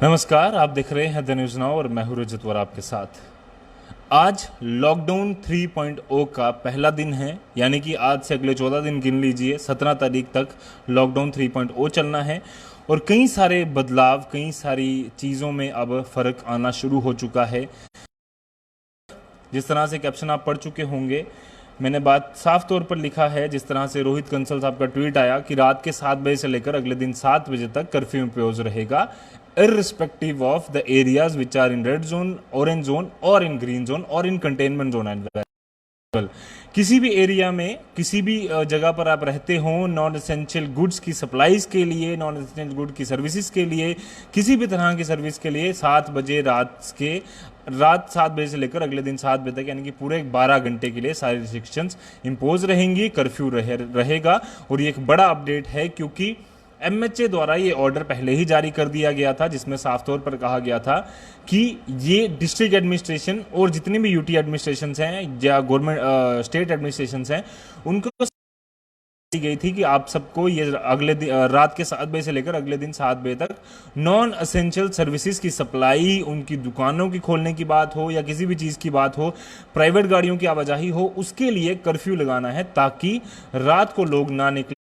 नमस्कार, आप देख रहे हैं द न्यूज़ नाउ और मैं हूं रजत वोरा आपके साथ। आज लॉकडाउन 3.0 का पहला दिन है, यानी कि आज से अगले 14 दिन गिन लीजिए, 17 तारीख तक लॉकडाउन 3.0 चलना है। और कई सारे बदलाव, कई सारी चीज़ों में अब फ़र्क आना शुरू हो चुका है। जिस तरह से कैप्शन आप पढ़ चुके होंगे, मैंने बात साफ तौर पर लिखा है। जिस तरह से रोहित कंसल साहब का ट्वीट आया कि रात के 7 बजे से लेकर अगले दिन 7 बजे तक कर्फ्यू इम्पोज रहेगा, irrespective of the areas which are in red zone, orange zone or in green zone or in containment zone as well। किसी भी एरिया में, किसी भी जगह पर आप रहते हो, नॉन एसेंशियल गुड्स की सप्लाईज के लिए, नॉन एसेंशियल गुड की सर्विसेज के लिए, किसी भी तरह की सर्विस के लिए 7 बजे रात 7 बजे से लेकर अगले दिन 7 बजे तक, यानी कि पूरे 12 घंटे के लिए सारी रिस्ट्रिक्शंस इंपोज रहेंगी, कर्फ्यू रहेगा। और ये एक बड़ा अपडेट है क्योंकि एमएचए द्वारा ये ऑर्डर पहले ही जारी कर दिया गया था, जिसमें साफ तौर पर कहा गया था कि ये डिस्ट्रिक्ट एडमिनिस्ट्रेशन और जितनी भी यूटी एडमिनिस्ट्रेशन हैं या गवर्नमेंट स्टेट एडमिनिस्ट्रेशन हैं, उनको दी गई थी कि आप सबको ये अगले दिन रात के 7 बजे से लेकर अगले दिन 7 बजे तक नॉन असेंशियल सर्विसेज की सप्लाई, उनकी दुकानों की खोलने की बात हो या किसी भी चीज़ की बात हो, प्राइवेट गाड़ियों की आवाजाही हो, उसके लिए कर्फ्यू लगाना है ताकि रात को लोग ना निकले,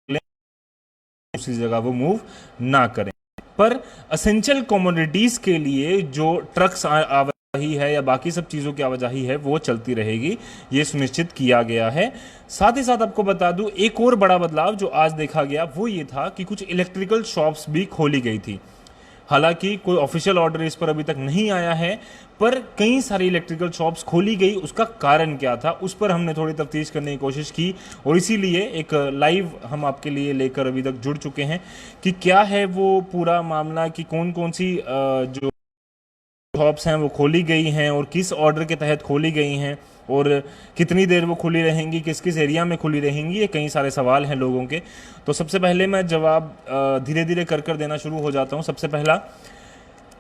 दूसरी जगह वो मूव ना करें। पर असेंशियल कमोडिटीज के लिए जो ट्रक्स आवाजाही है या बाकी सब चीजों की आवाजाही है वो चलती रहेगी, ये सुनिश्चित किया गया है। साथ ही साथ आपको बता दूं, एक और बड़ा बदलाव जो आज देखा गया वो ये था कि कुछ इलेक्ट्रिकल शॉप्स भी खोली गई थी। हालांकि कोई ऑफिशियल ऑर्डर इस पर अभी तक नहीं आया है, पर कई सारी इलेक्ट्रिकल शॉप्स खोली गई। उसका कारण क्या था, उस पर हमने थोड़ी तफ्तीश करने की कोशिश की और इसीलिए एक लाइव हम आपके लिए लेकर अभी तक जुड़ चुके हैं कि क्या है वो पूरा मामला, कि कौन कौन सी जो शॉप्स हैं वो खोली गई हैं और किस ऑर्डर के तहत खोली गई हैं और कितनी देर वो खुली रहेंगी, किस किस एरिया में खुली रहेंगी। ये कई सारे सवाल हैं लोगों के। तो सबसे पहले मैं जवाब धीरे धीरे कर देना शुरू हो जाता हूँ। सबसे पहला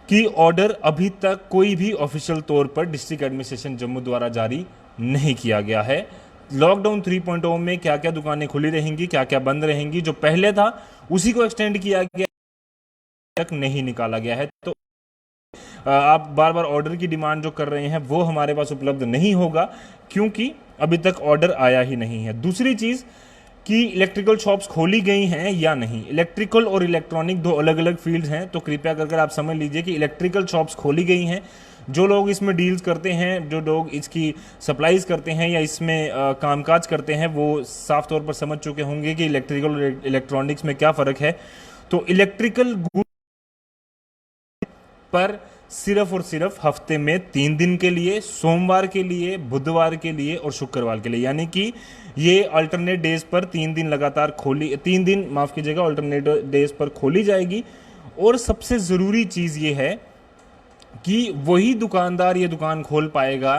कि ऑर्डर अभी तक कोई भी ऑफिशियल तौर पर डिस्ट्रिक्ट एडमिनिस्ट्रेशन जम्मू द्वारा जारी नहीं किया गया है। लॉकडाउन 3.0 में क्या क्या दुकानें खुली रहेंगी, क्या क्या बंद रहेंगी, जो पहले था उसी को एक्सटेंड किया गया, तक नहीं निकाला गया है। तो आप बार बार ऑर्डर की डिमांड जो कर रहे हैं वो हमारे पास उपलब्ध नहीं होगा क्योंकि अभी तक ऑर्डर आया ही नहीं है। दूसरी चीज़ कि इलेक्ट्रिकल शॉप्स खोली गई हैं या नहीं। इलेक्ट्रिकल और इलेक्ट्रॉनिक दो अलग अलग फील्ड्स हैं, तो कृपया कर आप समझ लीजिए कि इलेक्ट्रिकल शॉप्स खोली गई हैं। जो लोग इसमें डील्स करते हैं, जो लोग इसकी सप्लाईज करते हैं या इसमें कामकाज करते हैं, वो साफ तौर पर समझ चुके होंगे कि इलेक्ट्रिकल और इलेक्ट्रॉनिक्स में क्या फ़र्क है। तो इलेक्ट्रिकल गुड पर सिर्फ और सिर्फ हफ्ते में 3 दिन के लिए, सोमवार के लिए, बुधवार के लिए और शुक्रवार के लिए, यानी कि ये अल्टरनेट डेज पर 3 दिन लगातार खोली, 3 दिन माफ कीजिएगा, अल्टरनेट डेज पर खोली जाएगी। और सबसे ज़रूरी चीज़ ये है कि वही दुकानदार ये दुकान खोल पाएगा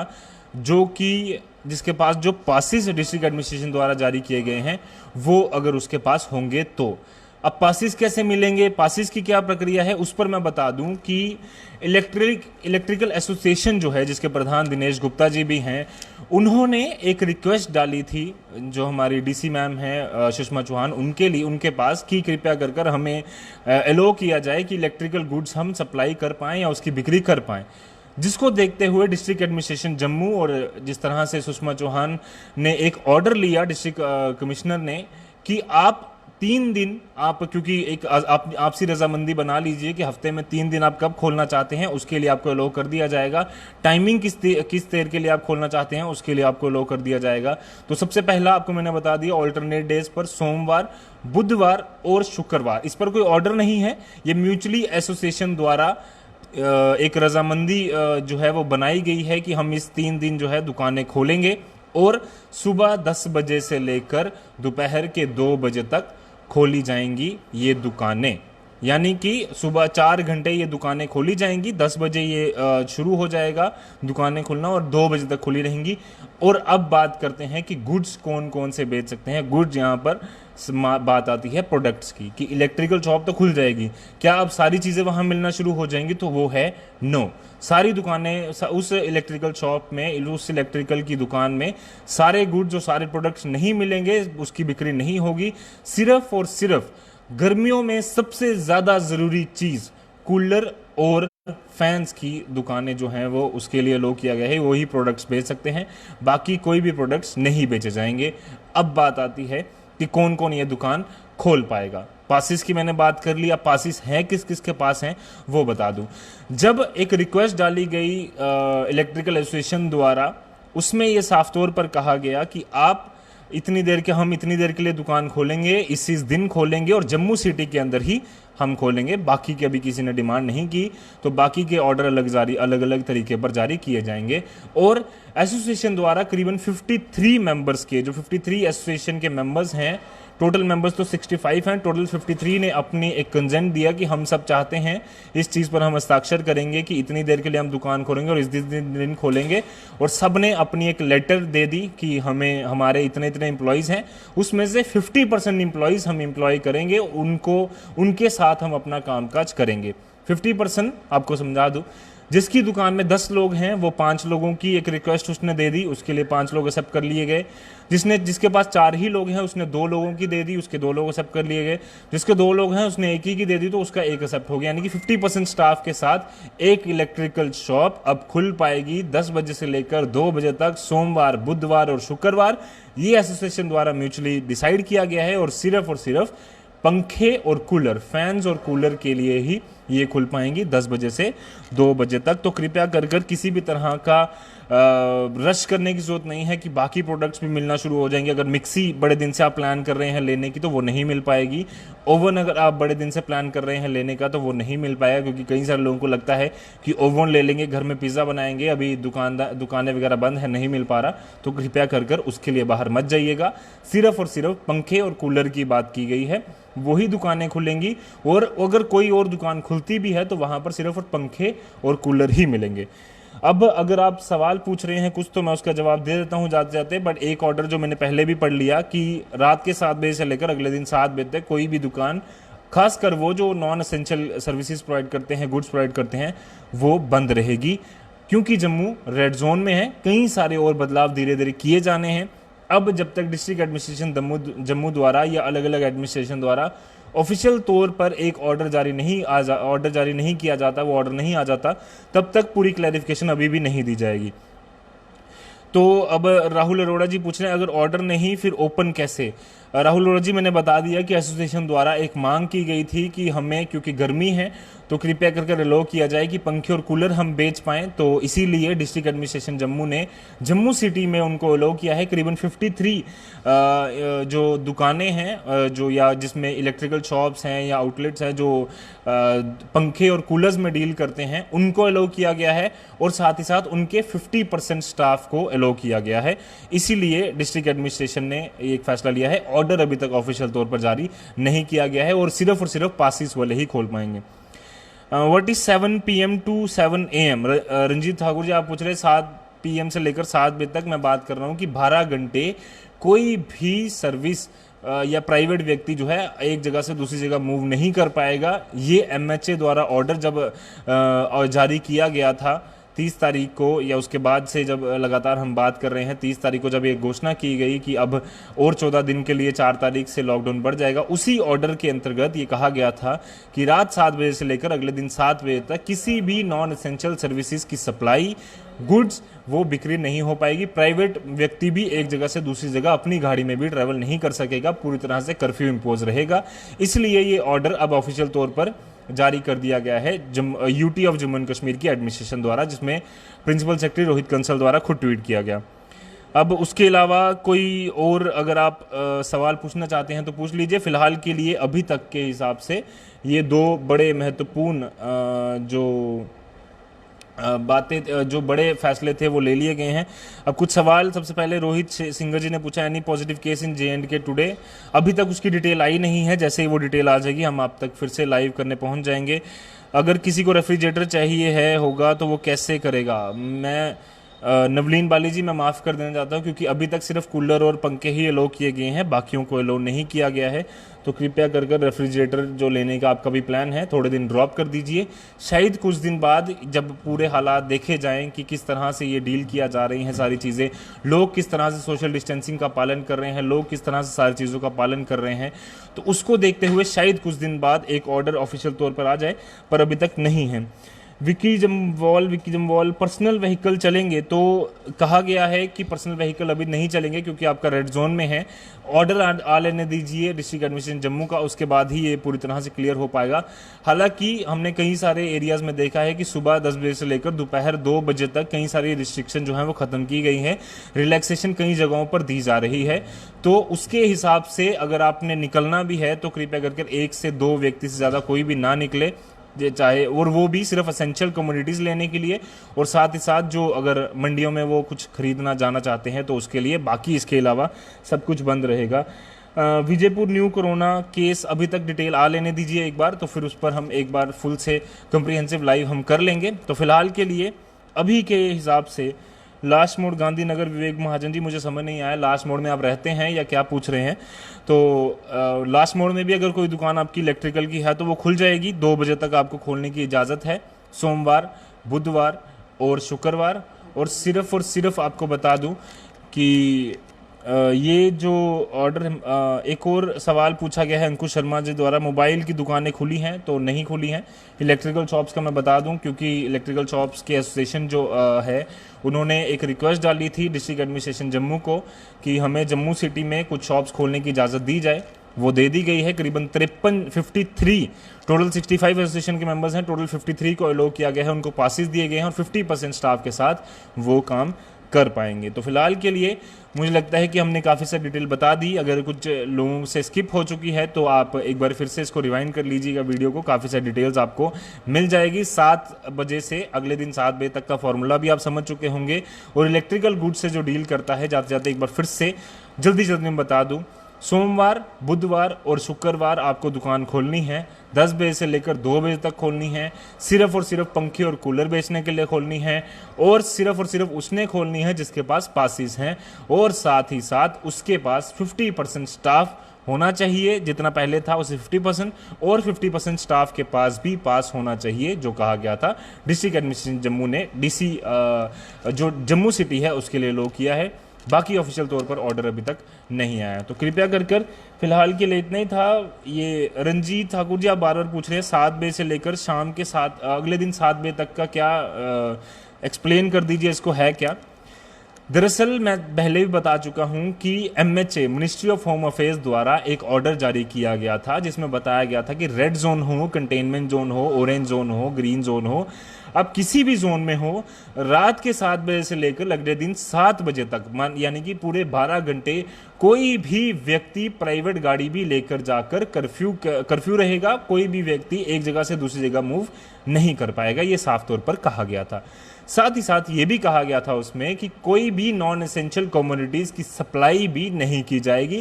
जो कि जिसके पास जो पासिस डिस्ट्रिक्ट एडमिनिस्ट्रेशन द्वारा जारी किए गए हैं वो अगर उसके पास होंगे तो। अब पासिस कैसे मिलेंगे, पासिस की क्या प्रक्रिया है, उस पर मैं बता दूं कि इलेक्ट्रिकल एसोसिएशन जो है, जिसके प्रधान दिनेश गुप्ता जी भी हैं, उन्होंने एक रिक्वेस्ट डाली थी जो हमारी डीसी मैम है सुषमा चौहान, उनके लिए, उनके पास, कि कृपया कर हमें एलो किया जाए कि इलेक्ट्रिकल गुड्स हम सप्लाई कर पाएँ या उसकी बिक्री कर पाएँ। जिसको देखते हुए डिस्ट्रिक्ट एडमिनिस्ट्रेशन जम्मू और जिस तरह से सुषमा चौहान ने एक ऑर्डर लिया डिस्ट्रिक्ट कमिश्नर ने कि आप 3 दिन, आप क्योंकि एक आपसी रजामंदी बना लीजिए कि हफ्ते में 3 दिन आप कब खोलना चाहते हैं, उसके लिए आपको अलो कर दिया जाएगा। टाइमिंग किस देर के लिए आप खोलना चाहते हैं उसके लिए आपको अलो कर दिया जाएगा। तो सबसे पहला आपको मैंने बता दिया, ऑल्टरनेट डेज पर सोमवार, बुधवार और शुक्रवार। इस पर कोई ऑर्डर नहीं है, ये म्यूचुअली एसोसिएशन द्वारा एक रजामंदी जो है वो बनाई गई है कि हम इस 3 दिन जो है दुकानें खोलेंगे और सुबह 10 बजे से लेकर दोपहर के 2 बजे तक खोली जाएंगी ये दुकानें। यानी कि सुबह 4 घंटे ये दुकानें खोली जाएंगी, 10 बजे ये शुरू हो जाएगा दुकानें खुलना और 2 बजे तक खुली रहेंगी। और अब बात करते हैं कि गुड्स कौन कौन से बेच सकते हैं। गुड्स यहाँ पर बात आती है प्रोडक्ट्स की, कि इलेक्ट्रिकल शॉप तो खुल जाएगी, क्या अब सारी चीज़ें वहाँ मिलना शुरू हो जाएंगी, तो वो है नो। सारी दुकानें उस इलेक्ट्रिकल शॉप में, उस इलेक्ट्रिकल की दुकान में सारे गुड्स और सारे प्रोडक्ट्स नहीं मिलेंगे, उसकी बिक्री नहीं होगी। सिर्फ और सिर्फ गर्मियों में सबसे ज़्यादा ज़रूरी चीज़ कूलर और फैंस की दुकानें जो हैं वो उसके लिए लो किया गया है, वही प्रोडक्ट्स बेच सकते हैं, बाकी कोई भी प्रोडक्ट्स नहीं बेचे जाएंगे। अब बात आती है कि कौन कौन ये दुकान खोल पाएगा। पासिस की मैंने बात कर ली, अब पासिस है किस किस के पास हैं वो बता दूं। जब एक रिक्वेस्ट डाली गई इलेक्ट्रिकल एसोसिएशन द्वारा, उसमें ये साफ तौर पर कहा गया कि आप हम इतनी देर के लिए दुकान खोलेंगे, इस दिन खोलेंगे और जम्मू सिटी के अंदर ही हम खोलेंगे, बाकी के अभी किसी ने डिमांड नहीं की, तो बाकी के ऑर्डर अलग अलग तरीके पर जारी किए जाएंगे। और एसोसिएशन द्वारा करीबन 53 मेंबर्स के, जो 53 एसोसिएशन के मेंबर्स हैं, टोटल मेंबर्स तो 65 हैं, टोटल 53 ने अपनी एक कंसेंट दिया कि हम सब चाहते हैं इस चीज़ पर हम हस्ताक्षर करेंगे कि इतनी देर के लिए हम दुकान खोलेंगे और इस दिन खोलेंगे। और सब ने अपनी एक लेटर दे दी कि हमारे इतने इतने एम्प्लॉयज़ हैं, उसमें से 50% एम्प्लॉयज़ हम एम्प्लॉय करेंगे, उनके साथ हम अपना कामकाज करेंगे। 50% आपको समझा दूँ, जिसकी दुकान में 10 लोग हैं वो 5 लोगों की एक रिक्वेस्ट उसने दे दी, उसके लिए 5 लोग एक्सेप्ट कर लिए गए। जिसके पास 4 ही लोग हैं उसने 2 लोगों की दे दी, उसके 2 लोग एक्सेप्ट कर लिए गए। जिसके 2 लोग हैं उसने एक ही की दे दी, तो उसका एक एक्सेप्ट हो गया। यानी कि 50% स्टाफ के साथ एक इलेक्ट्रिकल शॉप अब खुल पाएगी 10 बजे से लेकर 2 बजे तक, सोमवार, बुधवार और शुक्रवार। ये एसोसिएशन द्वारा म्यूचुअली डिसाइड किया गया है और सिर्फ पंखे और कूलर, फैंस और कूलर के लिए ही ये खुल पाएंगी 10 बजे से 2 बजे तक। तो कृपया कर किसी भी तरह का रश करने की जरूरत नहीं है कि बाकी प्रोडक्ट्स भी मिलना शुरू हो जाएंगे। अगर मिक्सी बड़े दिन से आप प्लान कर रहे हैं लेने की तो वो नहीं मिल पाएगी। ओवन अगर आप बड़े दिन से प्लान कर रहे हैं लेने का तो वो नहीं मिल पाएगा, क्योंकि कई सारे लोगों को लगता है कि ओवन ले लेंगे, घर में पिज़्ज़ा बनाएंगे, अभी दुकानें वगैरह बंद है, नहीं मिल पा रहा। तो कृपया कर उसके लिए बाहर मत जाइएगा। सिर्फ और सिर्फ पंखे और कूलर की बात की गई है, वही दुकानें खुलेंगी। और अगर कोई और दुकान खुलती भी है तो वहां पर सिर्फ और पंखे और कूलर ही मिलेंगे। अब अगर आप सवाल पूछ रहे हैं कुछ तो मैं उसका जवाब दे देता हूं जाते जाते। बट एक ऑर्डर जो मैंने पहले भी पढ़ लिया कि रात के 7 बजे से लेकर अगले दिन 7 बजे तक कोई भी दुकान, खासकर वो जो नॉन एसेंशियल सर्विसेज प्रोवाइड करते हैं, गुड्स प्रोवाइड करते हैं, वो बंद रहेगी। क्योंकि जम्मू रेड जोन में है, कई सारे और बदलाव धीरे धीरे किए जाने हैं। अब जब तक डिस्ट्रिक्ट एडमिनिस्ट्रेशन जम्मू द्वारा या अलग अलग एडमिनिस्ट्रेशन द्वारा ऑफिशियल तौर पर एक ऑर्डर जारी नहीं किया जाता, वो ऑर्डर नहीं आ जाता, तब तक पूरी क्लैरिफिकेशन अभी भी नहीं दी जाएगी। तो अब राहुल अरोड़ा जी पूछ रहे हैं अगर ऑर्डर नहीं फिर ओपन कैसे। राहुल अरोड़ा जी, मैंने बता दिया कि एसोसिएशन द्वारा एक मांग की गई थी कि हमें, क्योंकि गर्मी है तो कृपया करके अलो किया जाए कि पंखे और कूलर हम बेच पाएं। तो इसीलिए डिस्ट्रिक्ट एडमिनिस्ट्रेशन जम्मू ने जम्मू सिटी में उनको अलो किया है। करीबन 53 जो दुकानें हैं जो या जिसमें इलेक्ट्रिकल शॉप्स हैं या आउटलेट्स हैं जो पंखे और कूलर्स में डील करते हैं, उनको अलो किया गया है। और साथ ही साथ उनके 50% स्टाफ को अलो किया गया है। इसीलिए डिस्ट्रिक्ट एडमिनिस्ट्रेशन ने एक फैसला लिया है। ऑर्डर अभी तक ऑफिशियल तौर पर जारी नहीं किया गया है और सिर्फ पासिस वाले ही खोल पाएंगे। What is 7 PM to 7 AM? Ranjit Thakur ji आप पूछ रहे 7 PM से लेकर 7 बजे तक। मैं बात कर रहा हूँ कि 12 घंटे कोई भी सर्विस या प्राइवेट व्यक्ति जो है एक जगह से दूसरी जगह मूव नहीं कर पाएगा। ये MHA द्वारा ऑर्डर जब जारी किया गया था 30 तारीख को, या उसके बाद से जब लगातार हम बात कर रहे हैं, 30 तारीख को जब ये घोषणा की गई कि अब और 14 दिन के लिए 4 तारीख से लॉकडाउन बढ़ जाएगा, उसी ऑर्डर के अंतर्गत ये कहा गया था कि रात 7 बजे से लेकर अगले दिन 7 बजे तक किसी भी नॉन एसेंशियल सर्विसेज की सप्लाई, गुड्स, वो बिक्री नहीं हो पाएगी। प्राइवेट व्यक्ति भी एक जगह से दूसरी जगह अपनी गाड़ी में भी ट्रैवल नहीं कर सकेगा। पूरी तरह से कर्फ्यू इम्पोज रहेगा। इसलिए ये ऑर्डर अब ऑफिशियल तौर पर जारी कर दिया गया है UT of Jammu and Kashmir की एडमिनिस्ट्रेशन द्वारा, जिसमें प्रिंसिपल सेक्रेटरी रोहित कंसल द्वारा खुद ट्वीट किया गया। अब उसके अलावा कोई और अगर आप सवाल पूछना चाहते हैं तो पूछ लीजिए। फिलहाल के लिए अभी तक के हिसाब से ये 2 बड़े महत्वपूर्ण जो बड़े फैसले थे वो ले लिए गए हैं। अब कुछ सवाल, सबसे पहले रोहित सिंगर जी ने पूछा any positive case in JNK today. अभी तक उसकी डिटेल आई नहीं है, जैसे ही वो डिटेल आ जाएगी हम आप तक फिर से लाइव करने पहुंच जाएंगे। अगर किसी को रेफ्रिजरेटर चाहिए होगा तो वो कैसे करेगा? मैं नवलीन बाली जी, मैं माफ़ कर देना चाहता हूँ क्योंकि अभी तक सिर्फ कूलर और पंखे ही अलो किए गए हैं, बाकियों को अलो नहीं किया गया है। तो कृपया कर कर रेफ्रिजरेटर जो लेने का आपका भी प्लान है थोड़े दिन ड्रॉप कर दीजिए। शायद कुछ दिन बाद जब पूरे हालात देखे जाएं कि किस तरह से ये डील किया जा रही हैं सारी चीज़ें, लोग किस तरह से सोशल डिस्टेंसिंग का पालन कर रहे हैं, लोग किस तरह से सारी चीज़ों का पालन कर रहे हैं, तो उसको देखते हुए शायद कुछ दिन बाद एक ऑर्डर ऑफिशियल तौर पर आ जाए, पर अभी तक नहीं है। विकी जम्वाल पर्सनल व्हीकल चलेंगे, तो कहा गया है कि पर्सनल व्हीकल अभी नहीं चलेंगे क्योंकि आपका रेड जोन में है। ऑर्डर आ लेने दीजिए डिस्ट्रिक्ट एडमिनिस्ट्रेशन जम्मू का, उसके बाद ही ये पूरी तरह से क्लियर हो पाएगा। हालांकि हमने कई सारे एरियाज़ में देखा है कि सुबह 10 बजे से लेकर दोपहर 2 बजे तक कई सारी रिस्ट्रिक्शन जो है वो ख़त्म की गई है, रिलैक्सेशन कई जगहों पर दी जा रही है। तो उसके हिसाब से अगर आपने निकलना भी है तो कृपया करके 1 से 2 व्यक्ति से ज़्यादा कोई भी ना निकले, चाहे, और वो भी सिर्फ असेंशियल कमोडिटीज़ लेने के लिए, और साथ ही साथ जो अगर मंडियों में वो कुछ खरीदना जाना चाहते हैं तो उसके लिए। बाकी इसके अलावा सब कुछ बंद रहेगा। विजयपुर न्यू कोरोना केस अभी तक डिटेल आ लेने दीजिए एक बार, तो फिर उस पर हम एक बार फुल से कम्प्रीहेंसिव लाइव हम कर लेंगे। तो फिलहाल के लिए अभी के हिसाब से लास्ट मोड गांधीनगर, विवेक महाजन जी मुझे समझ नहीं आया लास्ट मोड में आप रहते हैं या क्या पूछ रहे हैं। तो लास्ट मोड में भी अगर कोई दुकान आपकी इलेक्ट्रिकल की है तो वो खुल जाएगी, 2 बजे तक आपको खोलने की इजाज़त है, सोमवार, बुधवार और शुक्रवार। और सिर्फ आपको बता दूं कि ये जो ऑर्डर, एक और सवाल पूछा गया है अंकुश शर्मा जी द्वारा, मोबाइल की दुकानें खुली हैं तो नहीं खुली हैं। इलेक्ट्रिकल शॉप्स का मैं बता दूं क्योंकि इलेक्ट्रिकल शॉप्स के एसोसिएशन जो है उन्होंने एक रिक्वेस्ट डाली थी डिस्ट्रिक्ट एडमिनिस्ट्रेशन जम्मू को कि हमें जम्मू सिटी में कुछ शॉप्स खोलने की इजाज़त दी जाए, वो दे दी गई है। करीबन 53 टोटल 65 एसोसिएशन के मेंबर्स हैं, टोटल 53 को अलो किया गया है, उनको पासिस दिए गए हैं और 50% स्टाफ के साथ वो काम कर पाएंगे। तो फिलहाल के लिए मुझे लगता है कि हमने काफ़ी सारी डिटेल बता दी। अगर कुछ लोगों से स्किप हो चुकी है तो आप एक बार फिर से इसको रिवाइंड कर लीजिएगा वीडियो को, काफ़ी सारी डिटेल्स आपको मिल जाएगी। 7 बजे से अगले दिन 7 बजे तक का फॉर्मूला भी आप समझ चुके होंगे। और इलेक्ट्रिकल गुड्स से जो डील करता है, जाते जाते एक बार फिर से जल्दी में बता दूँ, सोमवार, बुधवार और शुक्रवार आपको दुकान खोलनी है, 10 बजे से लेकर 2 बजे तक खोलनी है। सिर्फ और सिर्फ पंखे और कूलर बेचने के लिए खोलनी है, और सिर्फ उसने खोलनी है जिसके पास पासिस हैं, और साथ ही साथ उसके पास 50% स्टाफ होना चाहिए, जितना पहले था उसे 50%, और 50% स्टाफ के पास भी पास होना चाहिए, जो कहा गया था डिस्ट्रिक्ट एडमिनिस्ट्रेशन जम्मू ने डीसी जो जम्मू सिटी है उसके लिए लो किया है। बाकी ऑफिशियल तौर पर ऑर्डर अभी तक नहीं आया। तो कृपया कर फिलहाल के लिए इतना ही था। ये रंजीत ठाकुर जी आप बार बार पूछ रहे हैं 7 बजे से लेकर शाम के 7 अगले दिन 7 बजे तक का क्या, एक्सप्लेन कर दीजिए इसको है क्या। दरअसल मैं पहले भी बता चुका हूं कि MHA ministry of home affairs द्वारा एक ऑर्डर जारी किया गया था जिसमें बताया गया था कि रेड जोन हो, कंटेनमेंट जोन हो, ऑरेंज जोन हो, ग्रीन जोन हो, अब किसी भी जोन में हो, रात के 7 बजे से लेकर अगले दिन 7 बजे तक, यानी कि पूरे 12 घंटे कोई भी व्यक्ति प्राइवेट गाड़ी भी लेकर जाकर कर्फ्यू रहेगा, कोई भी व्यक्ति एक जगह से दूसरी जगह मूव नहीं कर पाएगा, ये साफ तौर पर कहा गया था। साथ ही साथ ये भी कहा गया था उसमें कि कोई भी नॉन एसेंशियल कमोडिटीज़ की सप्लाई भी नहीं की जाएगी।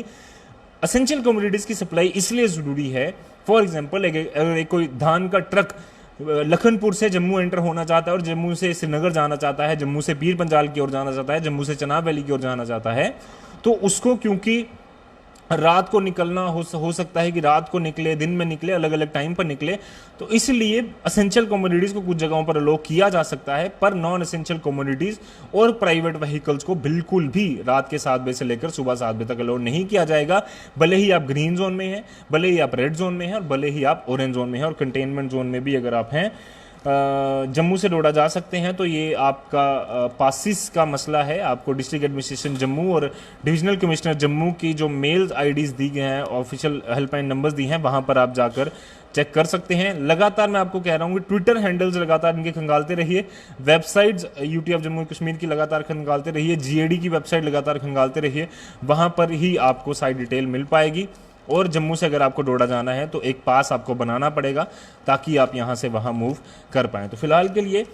एसेंशियल कमोडिटीज़ की सप्लाई इसलिए ज़रूरी है, फॉर एग्जांपल अगर कोई धान का ट्रक लखनपुर से जम्मू एंटर होना चाहता है और जम्मू से श्रीनगर जाना चाहता है, जम्मू से पीर पंजाल की ओर जाना चाहता है, जम्मू से चनाब वैली की ओर जाना चाहता है, तो उसको क्योंकि रात को निकलना हो सकता है कि रात को निकले, दिन में निकले, अलग अलग टाइम पर निकले, तो इसलिए एसेंशियल कमोडिटीज़ को कुछ जगहों पर अलो किया जा सकता है, पर नॉन एसेंशियल कमोडिटीज़ और प्राइवेट व्हीकल्स को बिल्कुल भी रात के 7 बजे से लेकर सुबह 7 बजे तक अलो नहीं किया जाएगा। भले ही आप ग्रीन जोन में हैं, भले ही आप रेड जोन में हैं, और भले ही आप ऑरेंज जोन में हैं, और कंटेनमेंट जोन में भी अगर आप हैं, जम्मू से डोडा जा सकते हैं, तो ये आपका पासिस का मसला है। आपको डिस्ट्रिक्ट एडमिनिस्ट्रेशन जम्मू और डिविजनल कमिश्नर जम्मू की जो मेल आईडीज़ दी गए हैं, ऑफिशियल हेल्पलाइन नंबर्स दी हैं, वहाँ पर आप जाकर चेक कर सकते हैं। लगातार मैं आपको कह रहा हूँ कि ट्विटर हैंडल्स लगातार इनके खंगालते रहिए, websites UT of Jammu Kashmir की लगातार खंगालते रहिए, GAD की वेबसाइट लगातार खंगालते रहिए, वहाँ पर ही आपको सारी डिटेल मिल पाएगी। और जम्मू से अगर आपको डोडा जाना है तो एक पास आपको बनाना पड़ेगा ताकि आप यहाँ से वहाँ मूव कर पाएँ। तो फिलहाल के लिए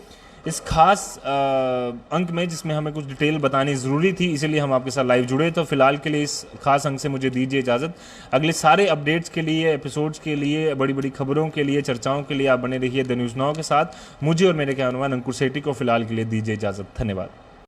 इस खास अंक में जिसमें हमें कुछ डिटेल बतानी ज़रूरी थी, इसीलिए हम आपके साथ लाइव जुड़े। तो फिलहाल के लिए इस खास अंक से मुझे दीजिए इजाज़त। अगले सारे अपडेट्स के लिए, एपिसोड्स के लिए, बड़ी बड़ी खबरों के लिए, चर्चाओं के लिए आप बने रहिए द न्यूज़ नाउ के साथ। मुझे और मेरे कैमरामैन अंकुर सेठी को फिलहाल के लिए दीजिए इजाज़त। धन्यवाद।